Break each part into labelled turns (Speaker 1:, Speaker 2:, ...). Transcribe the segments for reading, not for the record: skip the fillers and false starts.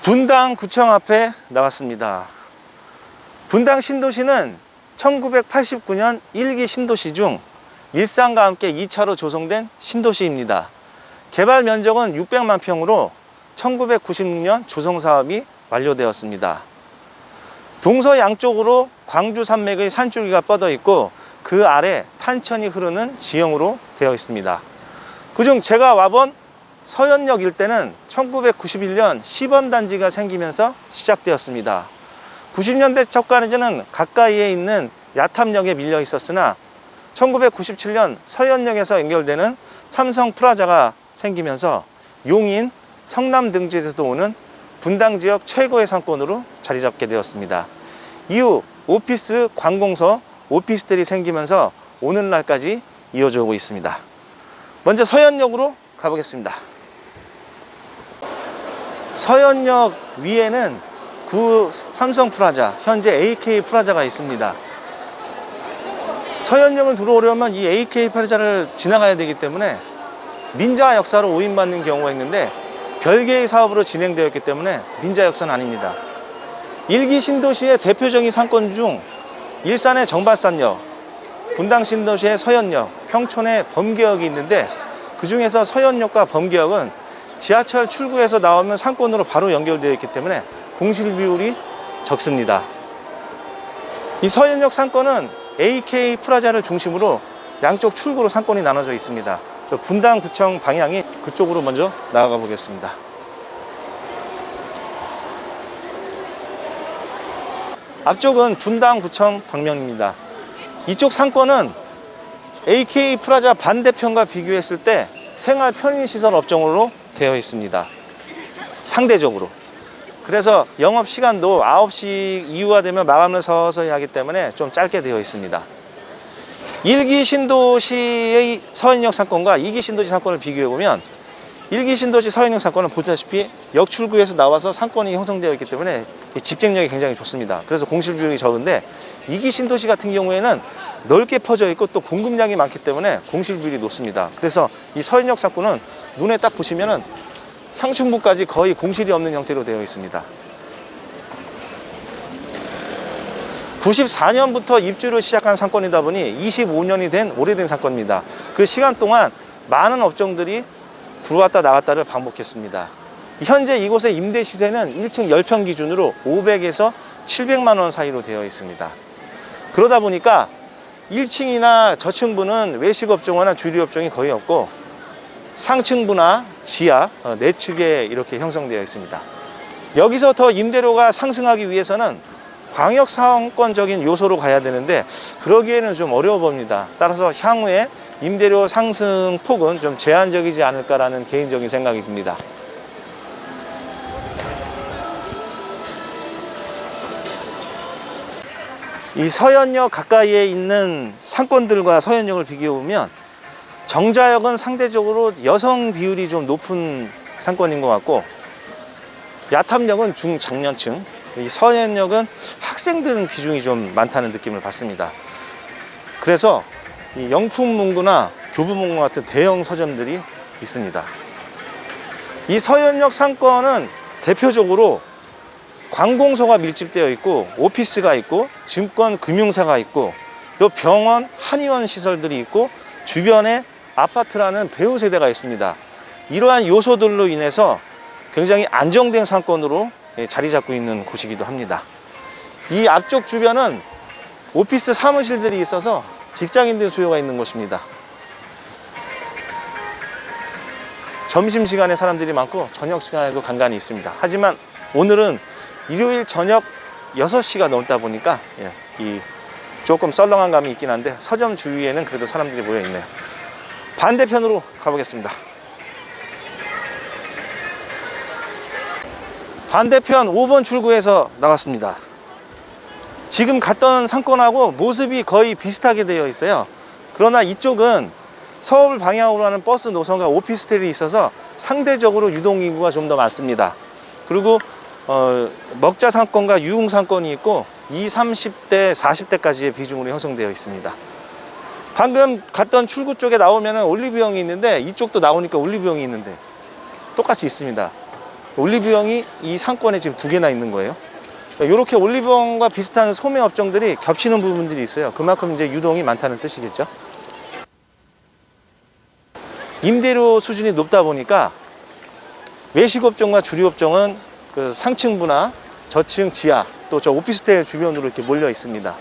Speaker 1: 분당구청 앞에 나왔습니다. 분당 신도시는 1989년 1기 신도시 중 일산과 함께 2차로 조성된 신도시입니다. 개발 면적은 600만 평으로 1996년 조성 사업이 완료되었습니다. 동서 양쪽으로 광주 산맥의 산줄기가 뻗어 있고 그 아래 탄천이 흐르는 지형으로 되어 있습니다. 그중 제가 와본 서현역 일대는 1991년 시범단지가 생기면서 시작되었습니다. 90년대 초까지는 가까이에 있는 야탐역에 밀려 있었으나 1997년 서현역에서 연결되는 삼성 프라자가 생기면서 용인, 성남 등 지에서도 오는 분당 지역 최고의 상권으로 자리 잡게 되었습니다. 이후 오피스, 관공서, 오피스텔이 생기면서 오늘날까지 이어져 오고 있습니다. 먼저 서현역으로 가보겠습니다. 서현역 위에는 구 삼성 프라자, 현재 AK 프라자가 있습니다. 서현역을 들어오려면 이 AK 프라자를 지나가야 되기 때문에 민자 역사로 오인받는 경우가 있는데 별개의 사업으로 진행되었기 때문에 민자 역사는 아닙니다. 1기 신도시의 대표적인 상권 중 일산의 정발산역, 분당 신도시의 서현역, 평촌의 범계역이 있는데 그 중에서 서현역과 범계역은 지하철 출구에서 나오면 상권으로 바로 연결되어 있기 때문에 공실 비율이 적습니다. 이 서현역 상권은 AK 프라자를 중심으로 양쪽 출구로 상권이 나눠져 있습니다. 분당구청 방향이 그쪽으로 먼저 나아가 보겠습니다. 앞쪽은 분당구청 방면입니다. 이쪽 상권은 AK 프라자 반대편과 비교했을 때 생활 편의시설 업종으로 되어 있습니다. 상대적으로. 그래서 영업시간도 9시 이후가 되면 마감을 서서히 하기 때문에 좀 짧게 되어 있습니다. 1기 신도시의 서현역 상권과 2기 신도시 상권을 비교해보면 1기 신도시 서현역 상권은 보다시피 역출구에서 나와서 상권이 형성되어 있기 때문에 집행력이 굉장히 좋습니다. 그래서 공실 비율이 적은데 2기 신도시 같은 경우에는 넓게 퍼져 있고 또 공급량이 많기 때문에 공실 비율이 높습니다. 그래서 이 서현역 상권은 눈에 딱 보시면은 상층부까지 거의 공실이 없는 형태로 되어 있습니다. 94년부터 입주를 시작한 상권이다 보니 25년이 된 오래된 상권입니다. 그 시간 동안 많은 업종들이 들어왔다 나갔다를 반복했습니다. 현재 이곳의 임대 시세는 1층 10평 기준으로 500에서 700만 원 사이로 되어 있습니다. 그러다 보니까 1층이나 저층부는 외식업종이나 주류업종이 거의 없고 상층부나 지하, 내축에 이렇게 형성되어 있습니다. 여기서 더 임대료가 상승하기 위해서는 광역상권적인 요소로 가야 되는데 그러기에는 좀 어려워 봅니다. 따라서 향후에 임대료 상승 폭은 좀 제한적이지 않을까라는 개인적인 생각이 듭니다. 이 서현역 가까이에 있는 상권들과 서현역을 비교해보면 정자역은 상대적으로 여성 비율이 좀 높은 상권인 것 같고 야탐역은 중장년층, 이 서현역은 학생들 비중이 좀 많다는 느낌을 받습니다. 그래서 이 영풍문고나 교보문고 같은 대형 서점들이 있습니다. 이 서현역 상권은 대표적으로 관공서가 밀집되어 있고 오피스가 있고 증권 금융사가 있고 또 병원 한의원 시설들이 있고 주변에 아파트라는 배후 세대가 있습니다. 이러한 요소들로 인해서 굉장히 안정된 상권으로 자리 잡고 있는 곳이기도 합니다. 이 앞쪽 주변은 오피스 사무실들이 있어서 직장인들 수요가 있는 곳입니다. 점심시간에 사람들이 많고 저녁시간에도 간간히 있습니다. 하지만 오늘은 일요일 저녁 6시가 넘다 보니까 이 조금 썰렁한 감이 있긴 한데 서점 주위에는 그래도 사람들이 모여 있네요. 반대편으로 가보겠습니다. 반대편 5번 출구에서 나왔습니다. 지금 갔던 상권하고 모습이 거의 비슷하게 되어 있어요. 그러나 이쪽은 서울 방향으로 하는 버스 노선과 오피스텔이 있어서 상대적으로 유동인구가 좀 더 많습니다. 그리고 먹자 상권과 유흥 상권이 있고 20, 30대, 40대까지의 비중으로 형성되어 있습니다. 방금 갔던 출구 쪽에 나오면 올리브영이 있는데 이쪽도 나오니까 올리브영이 있는데 똑같이 있습니다. 올리브영이 이 상권에 지금 2개나 있는 거예요. 이렇게 올리브영과 비슷한 소매 업종들이 겹치는 부분들이 있어요. 그만큼 이제 유동이 많다는 뜻이겠죠. 임대료 수준이 높다 보니까 외식업종과 주류업종은 그 상층부나 저층 지하 또 저 오피스텔 주변으로 이렇게 몰려 있습니다.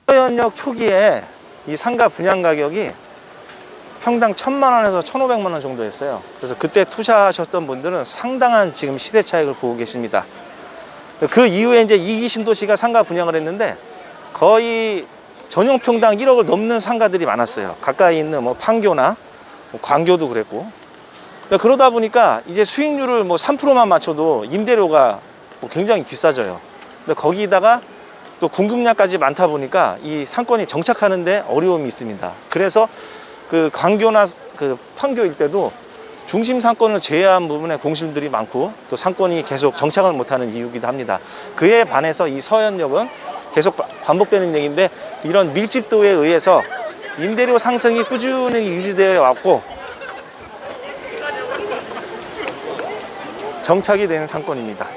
Speaker 1: 서현역 초기에 이 상가 분양 가격이 평당 1,000만 원에서 1,500만 원 정도였어요. 그래서 그때 투자하셨던 분들은 상당한 지금 시대 차익을 보고 계십니다. 그 이후에 이제 이기 신도시가 상가 분양을 했는데 거의 전용 평당 1억을 넘는 상가들이 많았어요. 가까이 있는 뭐 판교나 광교도 그랬고. 그러다 보니까 이제 수익률을 뭐 3%만 맞춰도 임대료가 뭐 굉장히 비싸져요. 근데 거기다가 또 공급량까지 많다 보니까 이 상권이 정착하는데 어려움이 있습니다. 그래서 그 광교나 그 판교 일대도 중심 상권을 제외한 부분에 공실들이 많고 또 상권이 계속 정착을 못하는 이유이기도 합니다. 그에 반해서 이 서현역은 계속 반복되는 얘기인데 이런 밀집도에 의해서 임대료 상승이 꾸준히 유지되어 왔고 정착이 된 상권입니다.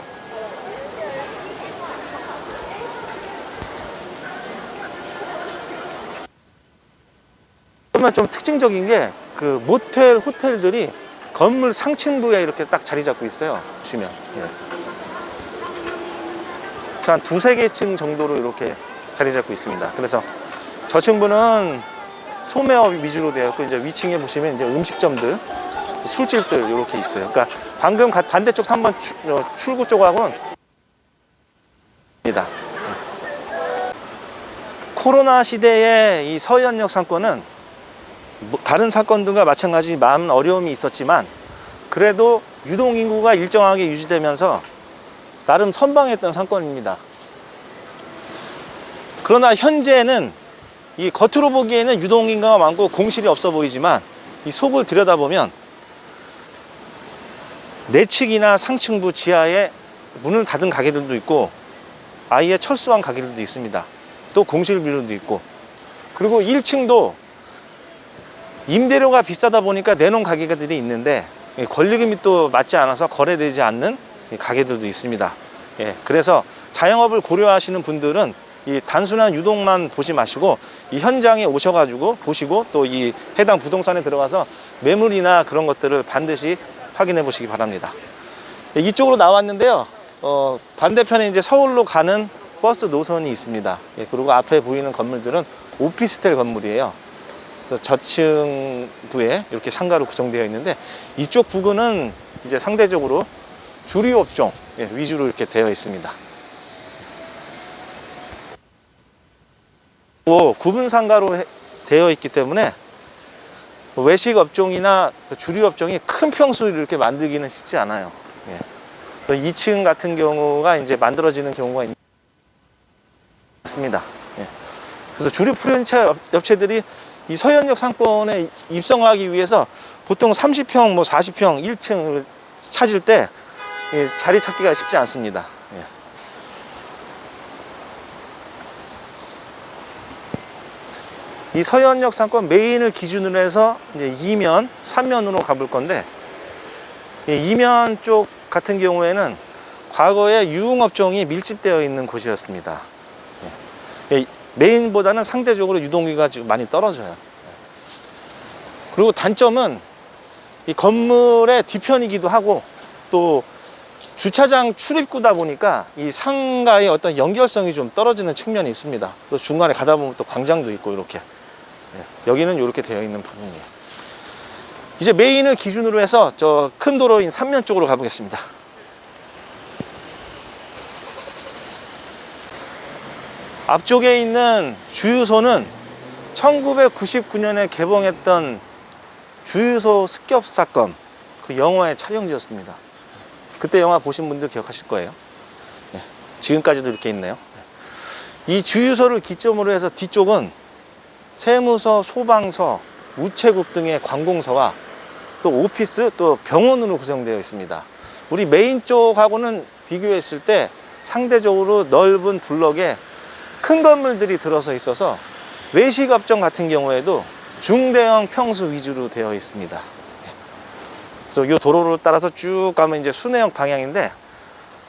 Speaker 1: 그러면 좀 특징적인 게 그 모텔, 호텔들이 건물 상층부에 이렇게 딱 자리 잡고 있어요. 보시면. 예. 한 2-3개 층 정도로 이렇게 자리 잡고 있습니다. 그래서 저층부는 소매업 위주로 되어 있고, 이제 위층에 보시면 이제 음식점들, 술집들 이렇게 있어요. 그러니까 방금 반대쪽 3번 출구 쪽하고는 입니다. 코로나 시대에 이 서현역 상권은 다른 사건들과 마찬가지 많은 어려움이 있었지만 그래도 유동인구가 일정하게 유지되면서 나름 선방했던 상권입니다. 그러나 현재는 이 겉으로 보기에는 유동인구가 많고 공실이 없어 보이지만 이 속을 들여다보면 내측이나 상층부 지하에 문을 닫은 가게들도 있고 아예 철수한 가게들도 있습니다. 또 공실 비율도 있고, 그리고 1층도 임대료가 비싸다 보니까 내놓은 가게들이 있는데 권리금이 또 맞지 않아서 거래되지 않는 가게들도 있습니다. 예, 그래서 자영업을 고려하시는 분들은 이 단순한 유동만 보지 마시고 이 현장에 오셔가지고 보시고 또 이 해당 부동산에 들어가서 매물이나 그런 것들을 반드시 확인해 보시기 바랍니다. 예, 이쪽으로 나왔는데요. 반대편에 이제 서울로 가는 버스 노선이 있습니다. 예, 그리고 앞에 보이는 건물들은 오피스텔 건물이에요. 저층부에 이렇게 상가로 구성되어 있는데 이쪽 부근은 이제 상대적으로 주류업종 위주로 이렇게 되어 있습니다. 구분 상가로 되어 있기 때문에 외식 업종이나 주류업종이 큰 평수를 이렇게 만들기는 쉽지 않아요. 2층 같은 경우가 이제 만들어지는 경우가 있습니다. 그래서 주류 프랜차이즈 업체들이 이 서현역 상권에 입성하기 위해서 보통 30평, 뭐 40평, 1층을 찾을 때 자리 찾기가 쉽지 않습니다. 이 서현역 상권 메인을 기준으로 해서 이제 2면, 3면으로 가볼 건데, 이 2면 쪽 같은 경우에는 과거에 유흥업종이 밀집되어 있는 곳이었습니다. 메인보다는 상대적으로 유동기가 지금 많이 떨어져요. 그리고 단점은 이 건물의 뒤편이기도 하고 또 주차장 출입구다 보니까 이 상가의 어떤 연결성이 좀 떨어지는 측면이 있습니다. 또 중간에 가다 보면 또 광장도 있고 이렇게. 여기는 이렇게 되어 있는 부분이에요. 이제 메인을 기준으로 해서 저 큰 도로인 3면 쪽으로 가보겠습니다. 앞쪽에 있는 주유소는 1999년에 개봉했던 주유소 습격 사건, 그 영화의 촬영지였습니다. 그때 영화 보신 분들 기억하실 거예요. 지금까지도 이렇게 있네요. 이 주유소를 기점으로 해서 뒤쪽은 세무서, 소방서, 우체국 등의 관공서와 또 오피스, 또 병원으로 구성되어 있습니다. 우리 메인 쪽하고는 비교했을 때 상대적으로 넓은 블럭에 큰 건물들이 들어서 있어서 외식업종 같은 경우에도 중대형 평수 위주로 되어 있습니다. 그래서 이 도로를 따라서 쭉 가면 이제 순회역 방향인데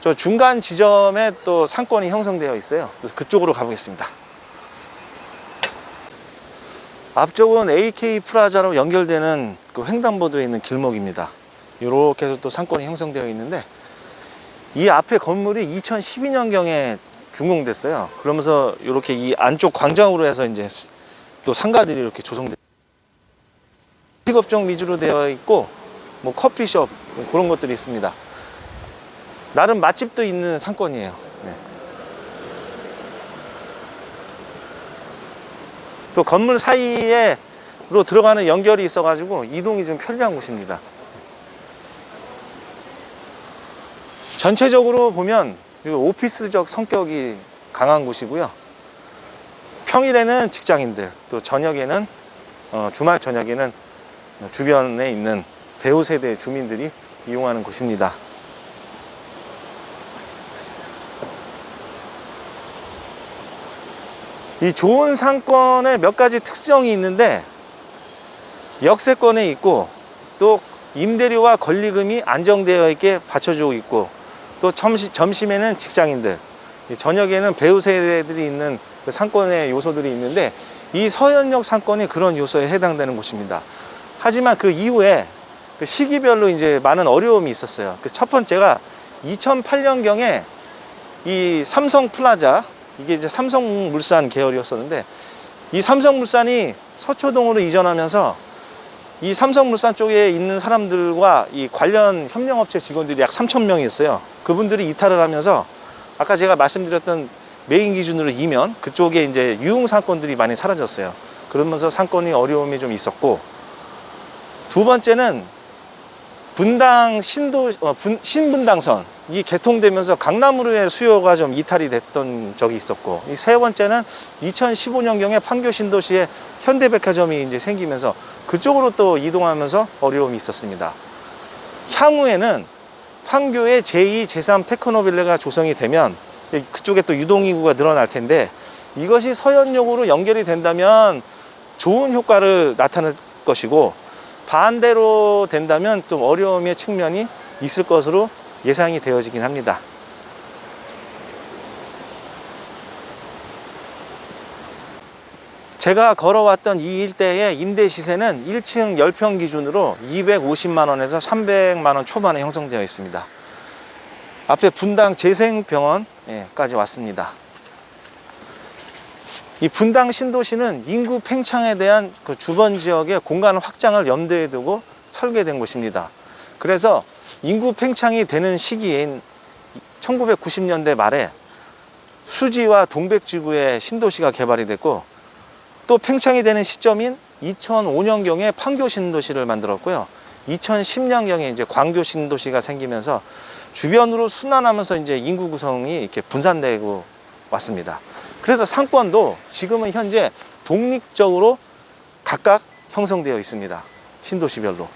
Speaker 1: 저 중간 지점에 또 상권이 형성되어 있어요. 그래서 그쪽으로 가보겠습니다. 앞쪽은 AK 프라자로 연결되는 그 횡단보도에 있는 길목입니다. 이렇게 해서 또 상권이 형성되어 있는데 이 앞에 건물이 2012년경에 준공됐어요. 그러면서 이렇게 이 안쪽 광장으로 해서 이제 또 상가들이 이렇게 조성돼 식업종 위주로 되어 있고 뭐 커피숍 뭐 그런 것들이 있습니다. 나름 맛집도 있는 상권이에요. 네. 또 건물 사이에로 들어가는 연결이 있어 가지고 이동이 좀 편리한 곳입니다. 전체적으로 보면 오피스적 성격이 강한 곳이고요. 평일에는 직장인들, 또 저녁에는 주말 저녁에는 주변에 있는 배우 세대 주민들이 이용하는 곳입니다. 이 좋은 상권에 몇 가지 특성이 있는데 역세권에 있고 또 임대료와 권리금이 안정되어 있게 받쳐주고 있고 또 점심에는 직장인들, 저녁에는 배우 세대들이 있는 그 상권의 요소들이 있는데 이 서현역 상권이 그런 요소에 해당되는 곳입니다. 하지만 그 이후에 그 시기별로 이제 많은 어려움이 있었어요. 그 첫 번째가 2008년경에 이 삼성 플라자, 이게 이제 삼성물산 계열이었었는데 이 삼성물산이 서초동으로 이전하면서 이 삼성물산 쪽에 있는 사람들과 이 관련 협력업체 직원들이 약 3,000명이 있어요. 그분들이 이탈을 하면서 아까 제가 말씀드렸던 메인 기준으로 2면 그쪽에 이제 유흥 상권들이 많이 사라졌어요. 그러면서 상권이 어려움이 좀 있었고, 두 번째는 분당 신분당선 이 개통되면서 강남으로의 수요가 좀 이탈이 됐던 적이 있었고, 이 세 번째는 2015년경에 판교 신도시에 현대백화점이 이제 생기면서 그쪽으로 또 이동하면서 어려움이 있었습니다. 향후에는 판교의 제2, 제3 테크노빌레가 조성이 되면 그쪽에 또 유동인구가 늘어날 텐데 이것이 서현역으로 연결이 된다면 좋은 효과를 나타낼 것이고, 반대로 된다면 좀 어려움의 측면이 있을 것으로 예상이 되어지긴 합니다. 제가 걸어왔던 이 일대의 임대 시세는 1층 10평 기준으로 250만원에서 300만원 초반에 형성되어 있습니다. 앞에 분당 재생병원까지 왔습니다. 이 분당 신도시는 인구 팽창에 대한 그 주변 지역의 공간 확장을 염두에 두고 설계된 곳입니다. 그래서 인구 팽창이 되는 시기인 1990년대 말에 수지와 동백지구의 신도시가 개발이 됐고, 또 팽창이 되는 시점인 2005년경에 판교 신도시를 만들었고요. 2010년경에 이제 광교 신도시가 생기면서 주변으로 순환하면서 이제 인구 구성이 이렇게 분산되고 왔습니다. 그래서 상권도 지금은 현재 독립적으로 각각 형성되어 있습니다. 신도시별로.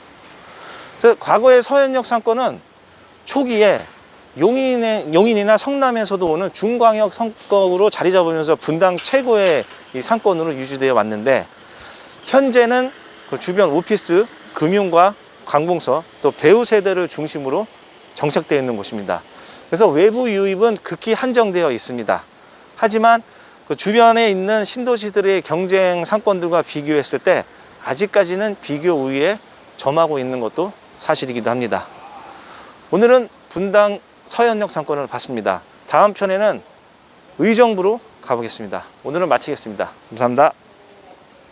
Speaker 1: 그래서 과거의 서현역 상권은 초기에 용인이나 성남에서도 오는 중광역 성격으로 자리 잡으면서 분당 최고의 이 상권으로 유지되어 왔는데, 현재는 그 주변 오피스, 금융과 관공서, 또 배우 세대를 중심으로 정착되어 있는 곳입니다. 그래서 외부 유입은 극히 한정되어 있습니다. 하지만 그 주변에 있는 신도시들의 경쟁 상권들과 비교했을 때 아직까지는 비교 우위에 점하고 있는 것도 사실이기도 합니다. 오늘은 분당 서현역 상권을 봤습니다. 다음 편에는 의정부로 가보겠습니다. 오늘은 마치겠습니다. 감사합니다.